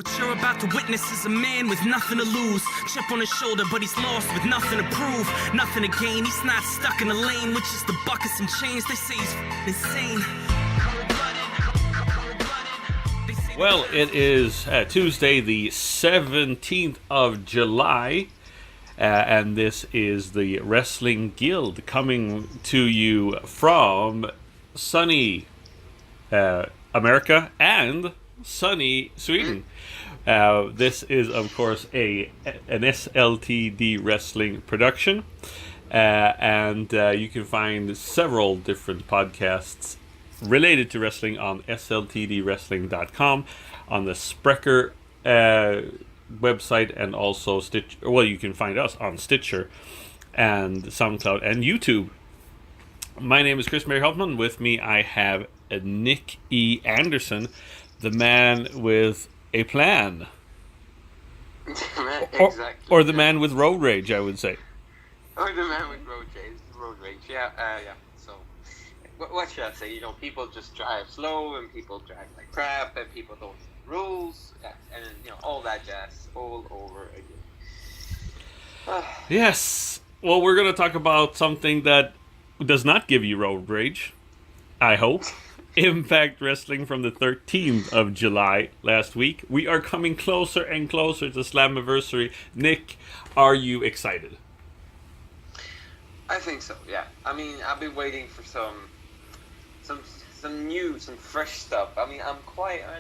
What you're about to witness is a man with nothing to lose. Chip on his shoulder, but he's lost with nothing to prove. Nothing to gain, he's not stuck in a lane with just a bucket and chains. They say he's insane. Well, it is Tuesday, the 17th of July, and this is the Wrestling Guild coming to you from sunny America and sunny Sweden. This is, of course, an SLTD wrestling production, and you can find several different podcasts related to wrestling on sltdwrestling.com, on the Spreaker website, and also Stitch. Well, you can find us on Stitcher and SoundCloud and YouTube. My name is Chris Mary Hoffman. With me, I have Nick E. Anderson, the man with a plan. Exactly. Or the man with road rage, I would say. Or the man with road rage. Yeah. So, what should I say? You know, people just drive slow, and people drive like crap, and people don't rules, and you know, all that jazz all over again. Yes. Well, we're going to talk about something that does not give you road rage, I hope. Impact Wrestling from the 13th of July last week. We are coming closer and closer to Slammiversary. Nick, are you excited? I think so, yeah. I mean, I've been waiting for some new, some fresh stuff. I mean, I don't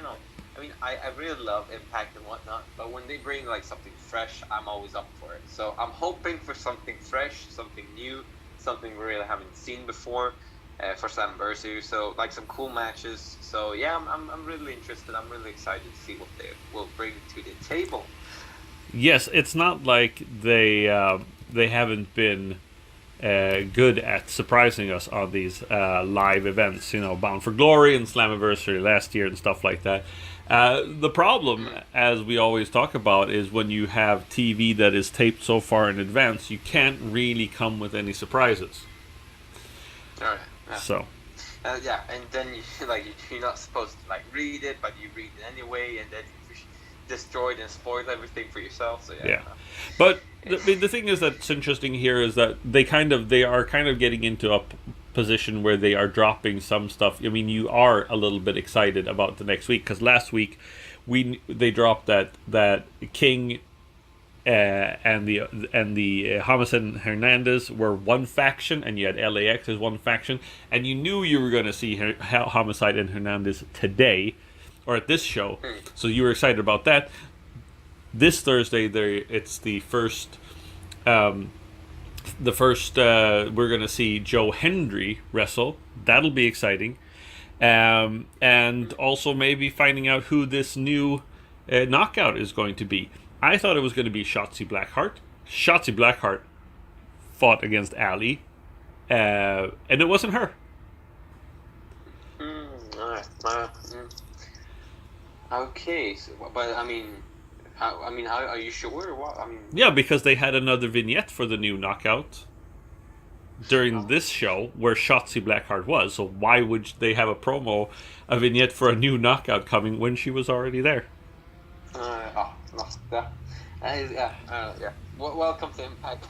know. I mean, I really love Impact and whatnot, but when they bring like something fresh, I'm always up for it. So I'm hoping for something fresh, something new, something we really haven't seen before. For Slammiversary, so like some cool matches. So yeah, I'm really interested. I'm really excited to see what they will bring to the table. Yes, it's not like they haven't been good at surprising us on these live events. You know, Bound for Glory and Slammiversary last year and stuff like that. The problem, as we always talk about, is when you have TV that is taped so far in advance, you can't really come with any surprises. All right. Yeah. So. Yeah, and then you're not supposed to like read it, but you read it anyway, and then you destroyed and spoiled everything for yourself. So yeah. But the thing is that's interesting here is that they are kind of getting into a position where they are dropping some stuff. I mean, you are a little bit excited about the next week because last week they dropped that King. And the Homicide and Hernandez were one faction, and you had LAX as one faction, and you knew you were going to see Homicide and Hernandez today, or at this show, so you were excited about that. This Thursday, it's the first. We're going to see Joe Hendry wrestle. That'll be exciting, and also maybe finding out who this new knockout is going to be. I thought it was going to be Shotzi Blackheart. Shotzi Blackheart fought against Ali, and it wasn't her. Okay, so, but I mean, how are you sure? Or what? I mean, yeah, because they had another vignette for the new knockout during this show where Shotzi Blackheart was. So why would they have a vignette for a new knockout coming when she was already there? Yeah. Welcome to Impact.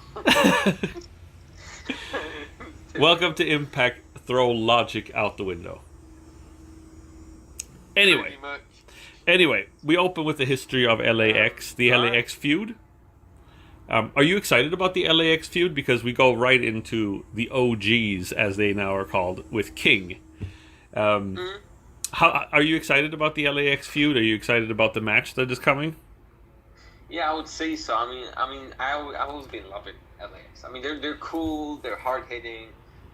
Welcome to Impact. Throw logic out the window. Anyway, we open with the history of LAX, the LAX feud. Are you excited about the LAX feud? Because we go right into the OGs, as they now are called, with King. How are you excited about the LAX feud? Are you excited about the match that is coming? Yeah, I would say so. I mean, I've always been loving LAX. I mean, they're cool. They're hard hitting.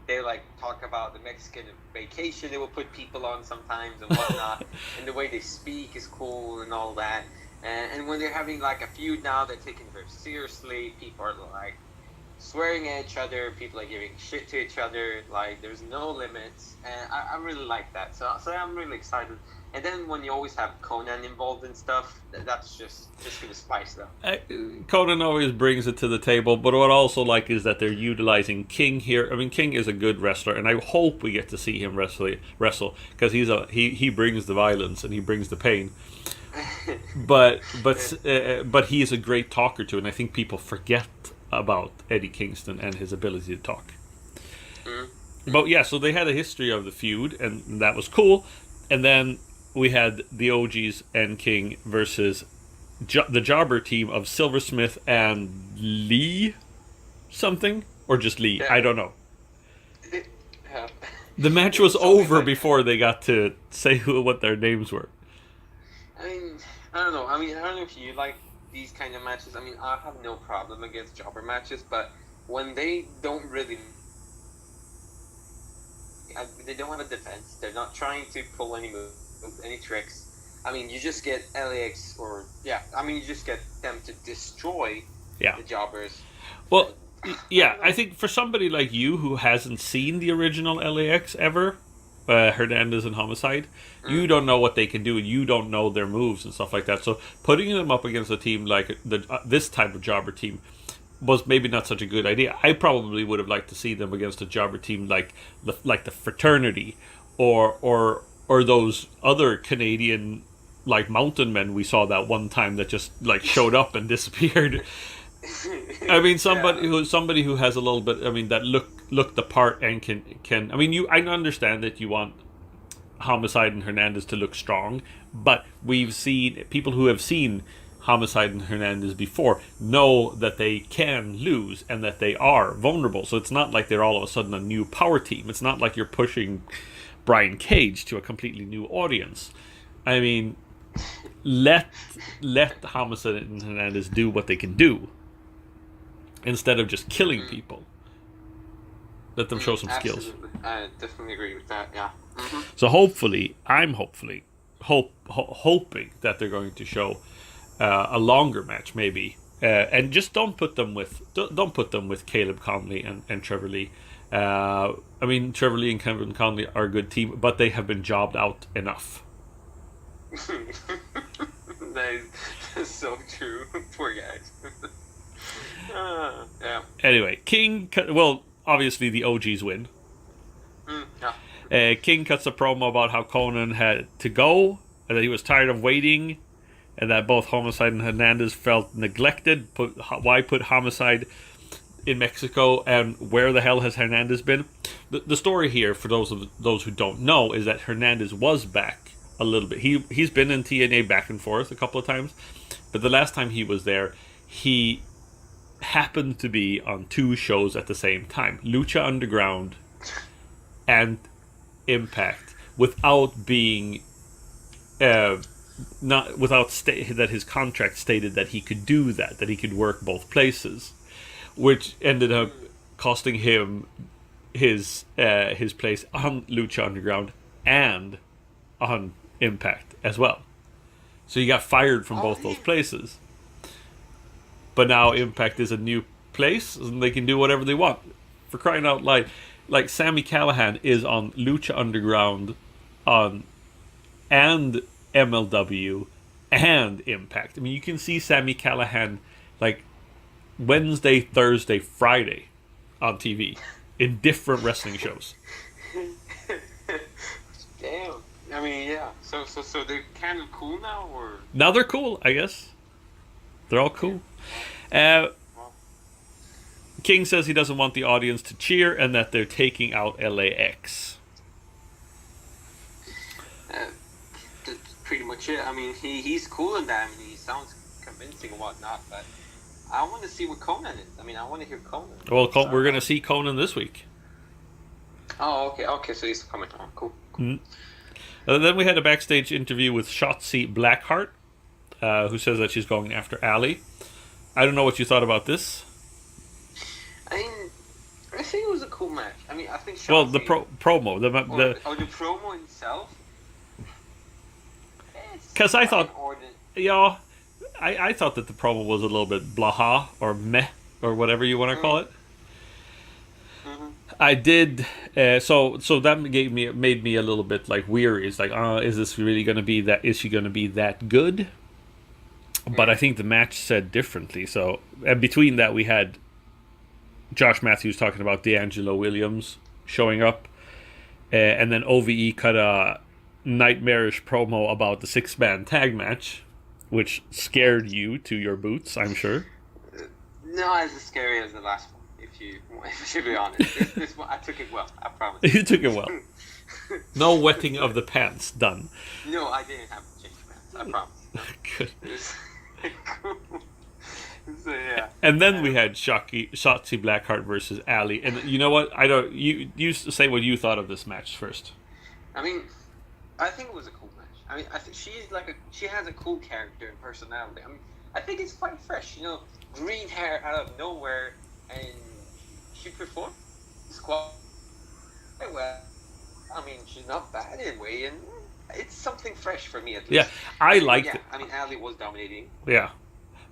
They like talk about the Mexican vacation they will put people on sometimes and whatnot. And the way they speak is cool and all that. And when they're having like a feud now, they're taken very seriously. People are like swearing at each other. People are giving shit to each other. Like there's no limits. And I really like that. So I'm really excited. And then when you always have Conan involved in stuff, that's just going to spice it up. Conan always brings it to the table, but what I also like is that they're utilizing King here. I mean, King is a good wrestler, and I hope we get to see him wrestle because he brings the violence and he brings the pain. but he is a great talker too, and I think people forget about Eddie Kingston and his ability to talk. But yeah, so they had a history of the feud, and that was cool. And then we had the OGs and King versus the Jobber team of Silversmith and Lee something, or just Lee. Yeah. I don't know. Yeah. The match was over before they got to say what their names were. I mean, I don't know. I mean, I don't know if you like these kind of matches. I mean, I have no problem against jobber matches, but when they don't really, they don't have a defense. They're not trying to pull any moves, any tricks. I mean, you just get LAX you just get them to destroy the jobbers. Well, yeah, I think for somebody like you who hasn't seen the original LAX ever, Hernandez and Homicide, you don't know what they can do, and you don't know their moves and stuff like that. So putting them up against a team like this type of jobber team was maybe not such a good idea. I probably would have liked to see them against a jobber team like the Fraternity, or those other Canadian like mountain men we saw that one time that just like showed up and disappeared. I mean, somebody who has a little bit. I mean, that look the part and can. I mean, I understand that you want Homicide and Hernandez to look strong, but we've seen people who have seen Homicide and Hernandez before know that they can lose and that they are vulnerable. So it's not like they're all of a sudden a new power team. It's not like you're pushing Brian Cage to a completely new audience. I mean, let Homicide and Hernandez do what they can do, instead of just killing people. Let them show some skills. I definitely agree with that, yeah. Mm-hmm. So I'm hoping that they're going to show a longer match, maybe. And just don't put them with Caleb Conley and Trevor Lee. I mean, Trevor Lee and Kevin Conley are a good team, but they have been jobbed out enough. That is so true. Poor guys. Yeah. Anyway, King. Well, obviously the OGs win. Yeah. King cuts a promo about how Conan had to go, and that he was tired of waiting, and that both Homicide and Hernandez felt neglected. Why put Homicide in Mexico, and where the hell has Hernandez been? The story here, for those who don't know, is that Hernandez was back a little bit. He's been in TNA back and forth a couple of times, but the last time he was there, he happened to be on two shows at the same time, Lucha Underground and Impact, without being that his contract stated that he could do that he could work both places, which ended up costing him his place on Lucha Underground and on Impact as well. So he got fired from both those places. But now Impact is a new place, and they can do whatever they want. For crying out loud, like Sami Callihan is on Lucha Underground, and MLW, and Impact. I mean, you can see Sami Callihan like Wednesday, Thursday, Friday on TV in different wrestling shows. Damn. I mean, yeah. So they're kind of cool now, or now they're cool, I guess. They're all cool. King says he doesn't want the audience to cheer and that they're taking out LAX. That's pretty much it. I mean, he's cool in that. I mean, he sounds convincing and whatnot, but I want to see what Conan is. I mean, I want to hear Conan. Well, we're going to see Conan this week. Oh, okay, so he's coming on. Cool. Mm-hmm. Then we had a backstage interview with Shotzi Blackheart, who says that she's going after Ali. I don't know what you thought about this. I mean, I think it was a cool match. I mean, I think Shotzi... Well, the promo. The promo itself? Because I thought... Yeah, I thought that the promo was a little bit blaha, or meh, or whatever you want to call it. Mm-hmm. I did... So that made me a little bit like weary. It's like, is this really going to be that... Is she going to be that good? But I think the match said differently. So, and between that, we had Josh Matthews talking about D'Angelo Williams showing up. And then OVE cut a nightmarish promo about the 6-man tag match which scared you to your boots, I'm sure. Not as scary as the last one, if you should be honest. This one, I took it well, I promise. You took it well. No wetting of the pants done. No, I didn't have to change pants, I promise. Good. So yeah. And then we had Shotzi Blackheart versus Ali. And you know what? You say what you thought of this match first. I mean, I think it was a cool match. I mean, I think she has a cool character and personality. I mean, I think it's quite fresh. You know, green hair out of nowhere, and she performed quite well. I mean, she's not bad in a way, and it's something fresh for me at least. Yeah, I liked it. I mean, Ali was dominating. Yeah.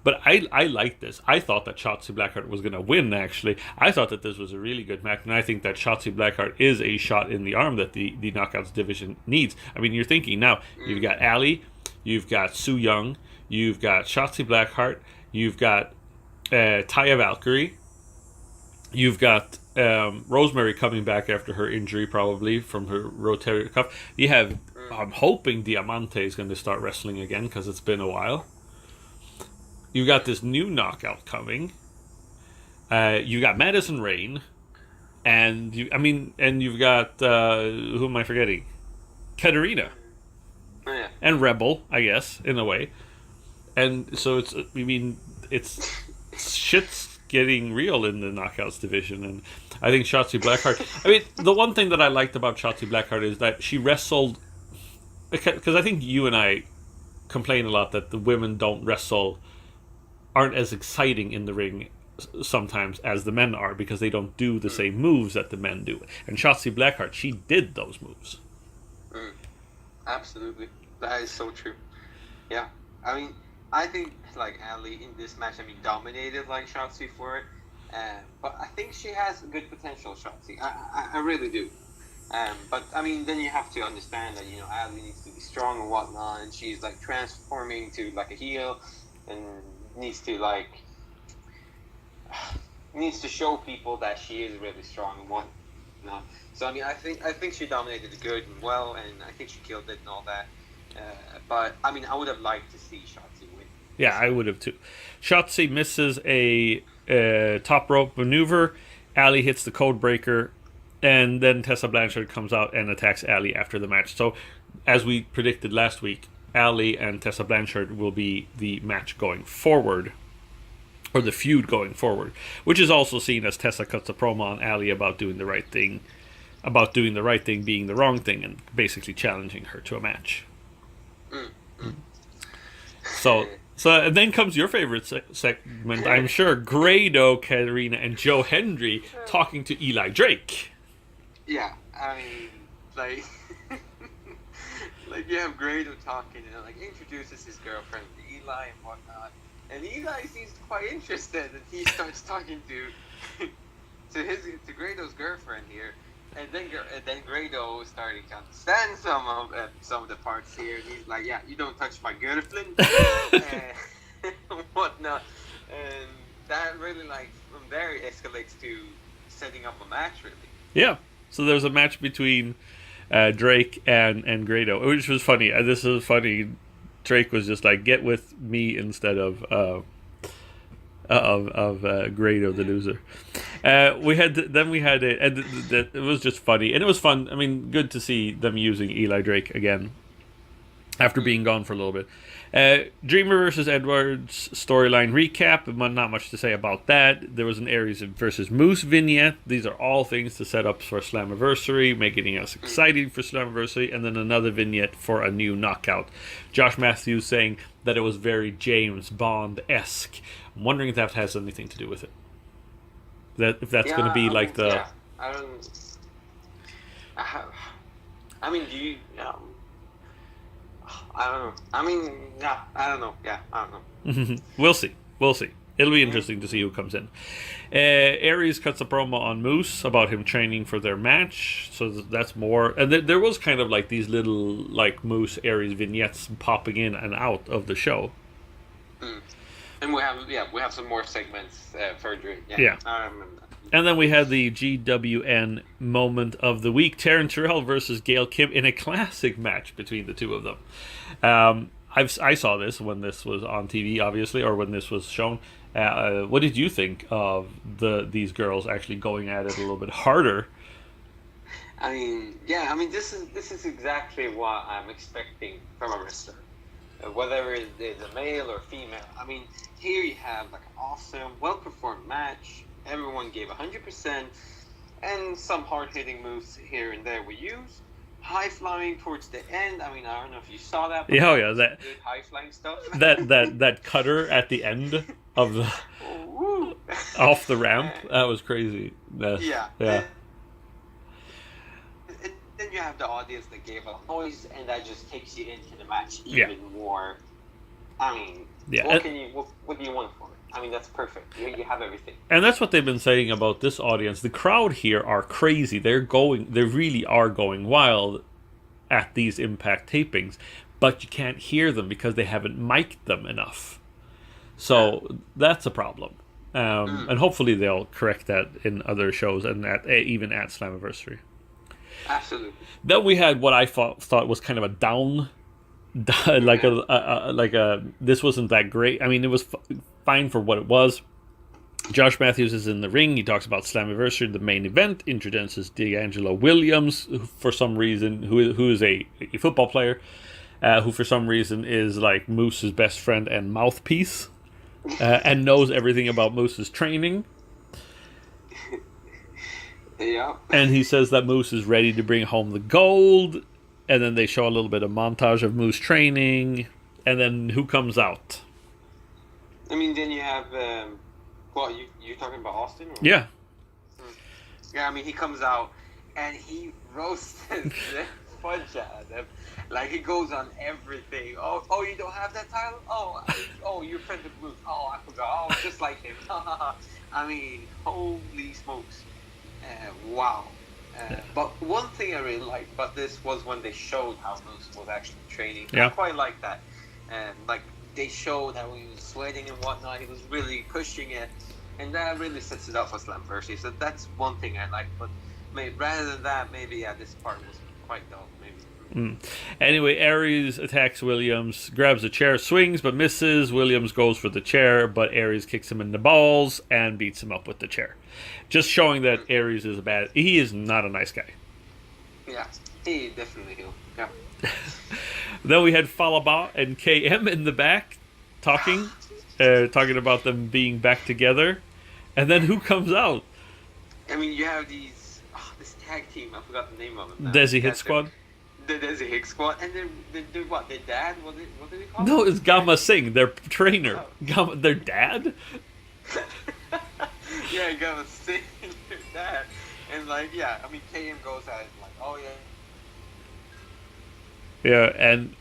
But I liked this. I thought that Shotzi Blackheart was going to win, actually. I thought that this was a really good match, and I think that Shotzi Blackheart is a shot in the arm that the Knockouts division needs. I mean, you're thinking now, you've got Ali, you've got Su Yung, you've got Shotzi Blackheart, you've got Taya Valkyrie, you've got Rosemary coming back after her injury, probably, from her rotator cuff. You have, I'm hoping Diamante is going to start wrestling again, because it's been a while. You got this new knockout coming. You got Madison Rain, and you've got who am I forgetting? Katarina, and Rebel, I guess, in a way. And so it's shit's getting real in the knockouts division, and I think Shotzi Blackheart. I mean, the one thing that I liked about Shotzi Blackheart is that she wrestled, because I think you and I complain a lot that the women aren't as exciting in the ring sometimes as the men are, because they don't do the same moves that the men do. And Shotzi Blackheart, she did those moves. Absolutely. That is so true. Yeah. I mean, I think, like, Ali in this match, dominated, like, Shotzi for it. But I think she has good potential, Shotzi. I really do. But, I mean, then you have to understand that, you know, Ali needs to be strong and whatnot, and she's, like, transforming to, like, a heel, and needs to show people that she is really strong and whatnot. So I mean, I think she dominated good and well, and I think she killed it and all that. But I mean, I would have liked to see Shotzi win. Yeah, I would have too. Shotzi misses a top rope maneuver. Ali hits the code breaker, and then Tessa Blanchard comes out and attacks Ali after the match. So, as we predicted last week, Ali and Tessa Blanchard will be the match going forward, or the feud going forward, which is also seen as Tessa cuts a promo on Ali about doing the right thing being the wrong thing, and basically challenging her to a match. So and then comes your favorite segment, I'm sure, Grado, Katarina, and Joe Hendry talking to Eli Drake. Yeah, I mean, like... Like, you have Grado talking and, like, introduces his girlfriend to Eli and whatnot. And Eli seems quite interested, and he starts talking to Grado's girlfriend here. And then Grado is starting to understand some of the parts here. And he's like, yeah, you don't touch my girlfriend. And whatnot. And that really, like, from there, it escalates to setting up a match, really. Yeah. So there's a match between Drake and Grado, which was funny. This is funny. Drake was just like, "Get with me," instead of Grado, the loser. It was just funny, and it was fun. I mean, good to see them using Eli Drake again after being gone for a little bit. Dreamer versus Edwards storyline recap. Not much to say about that. There was an Aries versus Moose vignette. These are all things to set up for Slammiversary, making us excited for Slammiversary, and then another vignette for a new knockout. Josh Matthews saying that it was very James Bond-esque. I'm wondering if that has anything to do with it. If that's going to be like the... Yeah, I mean, do you... I don't know. I mean, yeah, I don't know. Yeah, I don't know. We'll see. It'll be interesting to see who comes in. Aries cuts a promo on Moose about him training for their match. So that's more. And there was kind of like these little like Moose Aries vignettes popping in and out of the show. And we have some more segments further. Yeah. I remember that. And then we had the GWN moment of the week, Taryn Terrell versus Gail Kim in a classic match between the two of them. I saw this when this was on TV, obviously, or when this was shown. What did you think of these girls actually going at it a little bit harder? I mean, this is exactly what I'm expecting from a wrestler, whether it's a male or female. I mean, here you have like an awesome, well-performed match. Everyone gave 100%, and some hard-hitting moves here and there were used. High flying towards the end. I mean, I don't know if you saw that. But that good high flying stuff. that cutter at the end of the off the ramp. That was crazy. Yeah. Yeah. Then you have the audience that gave a noise, and that just takes you into the match even more. I mean, what do you want for it? I mean, that's perfect. You have everything. And that's what they've been saying about this audience. The crowd here are crazy. They really are going wild at these Impact tapings, but you can't hear them because they haven't mic'd them enough. So that's a problem. And hopefully they'll correct that in other shows and even at Slammiversary. Absolutely. Then we had what I thought was kind of a down, this wasn't that great. I mean, it was fine for what it was. Josh Matthews is in the ring. He talks about Slammiversary, the main event, introduces D'Angelo Williams, who for some reason, who is a football player, who for some reason is like Moose's best friend and mouthpiece, and knows everything about Moose's training. Yeah. And he says that Moose is ready to bring home the gold. And then they show a little bit of montage of Moose training. And then who comes out? I mean, then you have... you're talking about Austin? Or? Yeah. Yeah, I mean, he comes out and he roasts the fudge out of them. Like, he goes on everything. Oh, you don't have that title? Oh, you're friends with Moose. Oh, I forgot. Oh, just like him. I mean, holy smokes. Wow. But one thing I really liked about this was when they showed how Moose was actually training. Yeah. I quite like that. Like, they showed how he was sweating and whatnot. He was really pushing it. And that really sets it up for Slammiversary. So that's one thing I like. But rather than that, maybe this part was quite dull. Maybe. Anyway, Aries attacks Williams, grabs a chair, swings, but misses. Williams goes for the chair, but Aries kicks him in the balls and beats him up with the chair. Just showing that Aries is he is not a nice guy. Yeah, he definitely will. Yeah. Then we had Falaba and KM in the back talking about them being back together. And then who comes out? I mean, you have this tag team. I forgot the name of it now. Desi Hit Squad. The Desi Hit Squad. And then what? Their dad? What did they call No, him? it's Gamma Singh, their trainer. Their dad? Yeah, Gamma Singh, their dad. And I mean, KM goes at it like, oh yeah. Yeah, and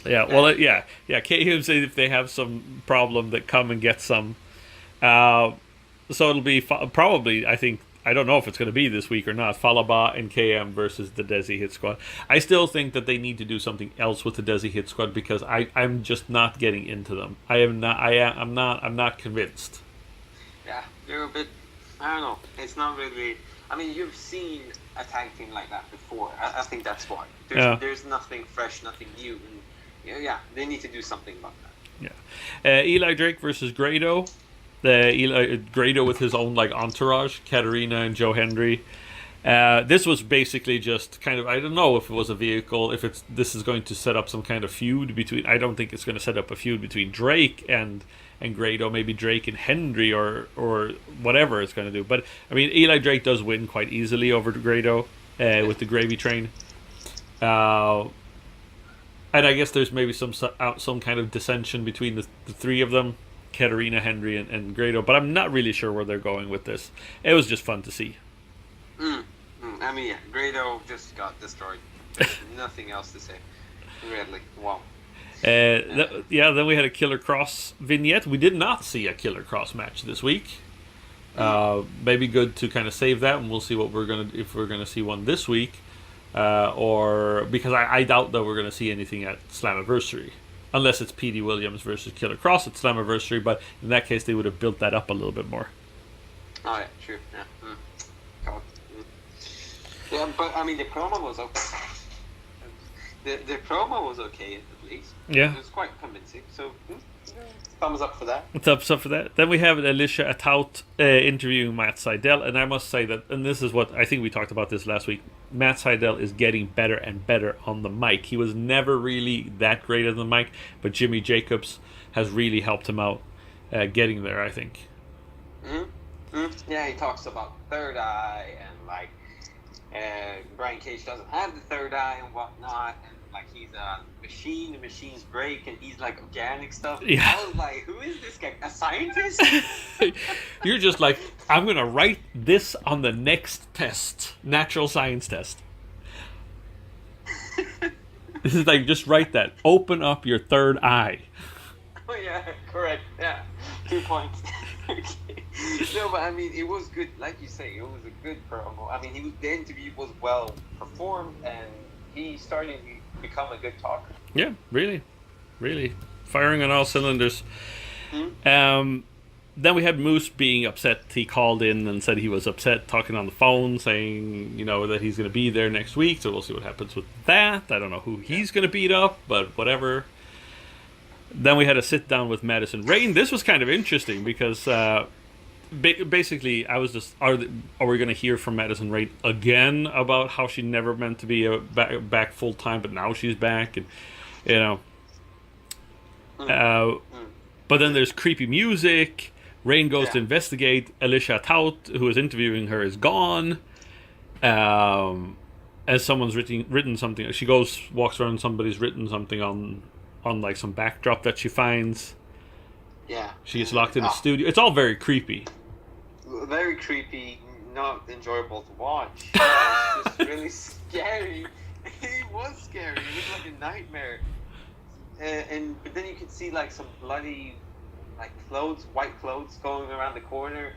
KM says if they have some problem that come and get some. So it'll be probably, I don't know if it's going to be this week or not, Falaba and KM versus the Desi Hit Squad. I still think that they need to do something else with the Desi Hit Squad because I'm just not getting into them. I'm not convinced. Yeah, they're a bit, I don't know, it's not really, I mean, you've seen a tag team like that before. I think that's why. There's nothing fresh, nothing new. And they need to do something about that. Yeah. Eli Drake versus Grado. Grado with his own entourage, Katarina and Joe Hendry. This was basically just kind of, I don't know if it was a vehicle, this is going to set up some kind of feud between, I don't think it's going to set up a feud between Drake and Grado, maybe Drake and Hendry or whatever it's going to do. But I mean, Eli Drake does win quite easily over Grado with the gravy train. And I guess there's maybe some kind of dissension between the three of them, Katarina, Hendry, and Grado. But I'm not really sure where they're going with this. It was just fun to see. I mean, Grado just got destroyed. Nothing else to say. Really, wow. Then we had a Killer Cross vignette. We did not see a Killer Cross match this week. Maybe good to kind of save that, and we'll see if we're gonna see one this week, or because I doubt that we're gonna see anything at Slammiversary, unless it's P.D. Williams versus Killer Cross at Slammiversary. But in that case, they would have built that up a little bit more. Oh yeah, true. Yeah. Yeah, but I mean, the promo was okay. The promo was okay at least. Yeah. It was quite convincing. So thumbs up for that. Thumbs up for that. Then we have Alicia Atout interviewing Matt Sydal, and I must say that, and this is what I think we talked about this last week. Matt Sydal is getting better and better on the mic. He was never really that great on the mic, but Jimmy Jacobs has really helped him out getting there, I think. Yeah, he talks about third eye and like Brian Cage doesn't have the third eye and whatnot, and like he's a machine, the machines break, and he's like organic stuff. Yeah. I was like, who is this guy? A scientist? You're just like, I'm gonna write this on the next test, natural science test. This is like, just write that. Open up your third eye. Oh yeah, correct. Yeah, 2 points. Okay. No, but I mean, it was good. Like you say, it was a good promo. I mean, the interview was well performed, and he started to become a good talker. Yeah, really, really firing on all cylinders. Then we had Moose being upset. He called in and said he was upset, talking on the phone, saying, that he's going to be there next week. So we'll see what happens with that. I don't know who he's going to beat up, but whatever. Then we had a sit down with Madison Rayne. This was kind of interesting because basically I was just, are we going to hear from Madison Rayne again about how she never meant to be back full time, but now she's back, and but then there's creepy music. Rayne goes to investigate. Alicia Tout, who is interviewing her, is gone. As someone's written something. She walks around. Somebody's written something on like some backdrop that she finds. Yeah. She gets locked in a studio. It's all very creepy. Very creepy. Not enjoyable to watch. It's just really scary. It was scary. It was like a nightmare. But then you could see like some bloody white clothes going around the corner.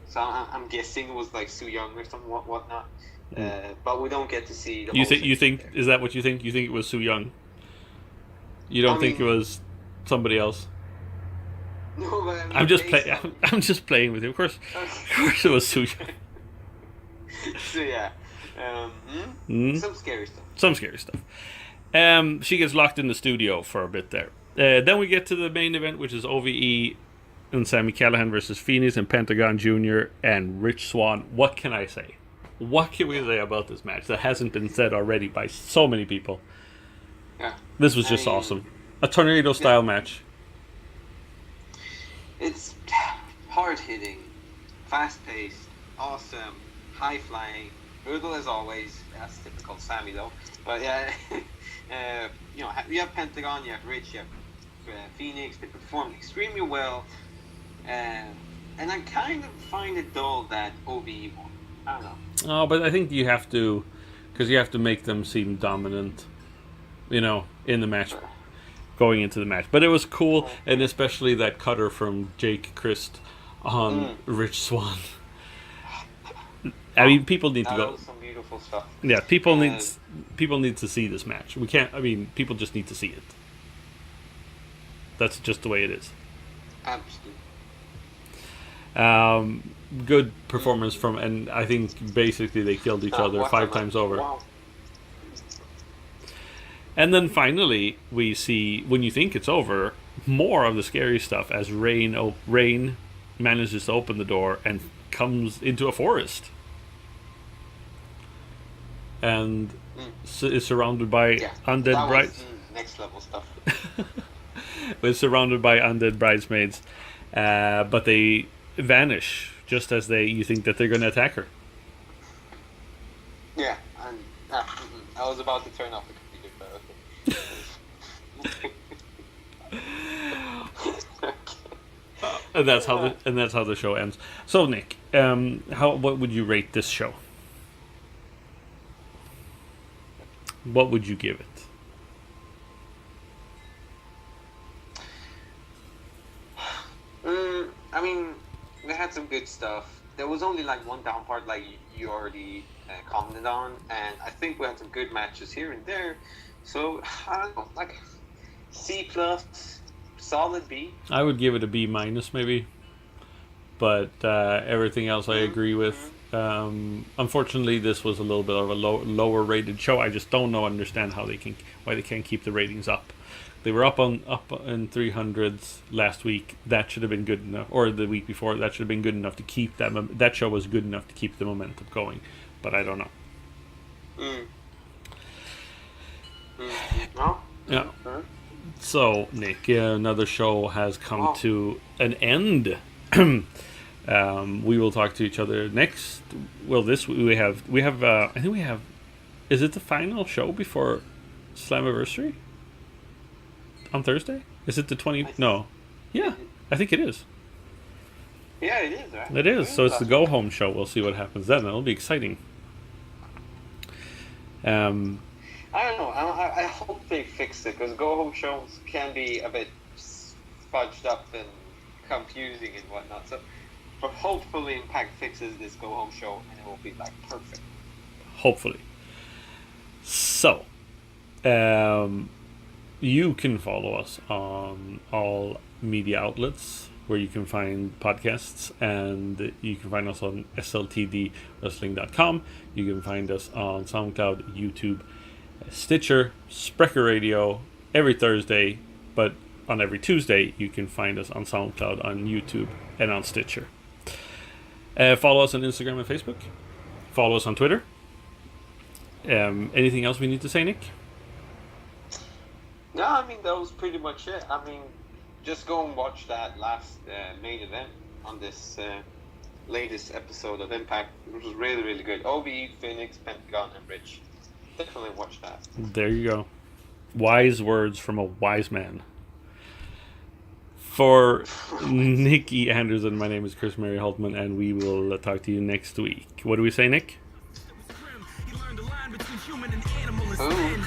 So I'm guessing it was like Soo Young or something whatnot. But we don't get to see the whole You think is that what you think? You think it was Soo Young? You don't think it was somebody else? No, but I mean, I'm just playing with you. Of course it was Soo Young. So yeah, some scary stuff. She gets locked in the studio for a bit there. Then we get to the main event, which is OVE and Sami Callihan versus Phoenix and Pentagon Jr. and Rich Swann. What can I say? What can we say about this match that hasn't been said already by so many people? Yeah. This was just awesome. A tornado-style match. It's hard-hitting, fast-paced, awesome, high-flying, brutal as always. That's typical Sami, though. But yeah, you have Pentagon, you have Rich, you have Phoenix. They performed extremely well. And I kind of find it dull that OVE won. I don't know. Oh, but I think you have to, because you have to make them seem dominant, in the match, going into the match. But it was cool, and especially that cutter from Jake Christ on Rich Swann. I mean, people need to go. That was some beautiful stuff. Yeah, people need to see this match. We can't. I mean, people just need to see it. That's just the way it is. Absolutely. Good performance from, and I think basically they killed each other 5 times over. Wow. And then finally, we see, when you think it's over, more of the scary stuff as Rain manages to open the door and comes into a forest. And is surrounded by undead brides. Next level stuff. It's surrounded by undead bridesmaids, but they vanish just as you think that they're going to attack her. Yeah, and I was about to turn off the computer, but okay. And that's how the show ends. So Nick, what would you rate this show? What would you give it? I mean, we had some good stuff. There was only like one down part, like you already commented on, and I think we had some good matches here and there. So I don't know, like C+, solid B. I would give it a B- maybe, but everything else I agree with. Unfortunately, this was a little bit of a lower rated show. I just don't understand why they can't keep the ratings up. They were up in 300s last week. That should have been good enough, or the week before. That should have been good enough to keep that. That show was good enough to keep the momentum going, but I don't know. No. Yeah. So, Nick, another show has come to an end. We will talk to each other next. Well, we have. I think we have. Is it the final show before Slammiversary? On Thursday? Is it the 20? No. Yeah, I think it is. Yeah, it is, right? It is. So it's the go home show. We'll see what happens then. It'll be exciting. I don't know. I hope they fix it, because go home shows can be a bit fudged up and confusing and whatnot. So, but hopefully Impact fixes this go home show and it will be like perfect. Hopefully. So, you can follow us on all media outlets where you can find podcasts, and you can find us on sltdwrestling.com. You can find us on SoundCloud, YouTube, Stitcher, Spreaker Radio every Thursday, but on every Tuesday you can find us on SoundCloud, on YouTube, and on Stitcher. Follow us on Instagram and Facebook. Follow us on Twitter. Anything else we need to say, Nick? No, I mean, that was pretty much it. I mean, just go and watch that last main event on this latest episode of Impact. It was really, really good. OVE, Phoenix, Pentagon, and Rich. Definitely watch that. There you go. Wise words from a wise man. For Nikki Anderson, my name is Chris Mary Holtman, and we will talk to you next week. What do we say, Nick? He learned the line between human and animal is sin.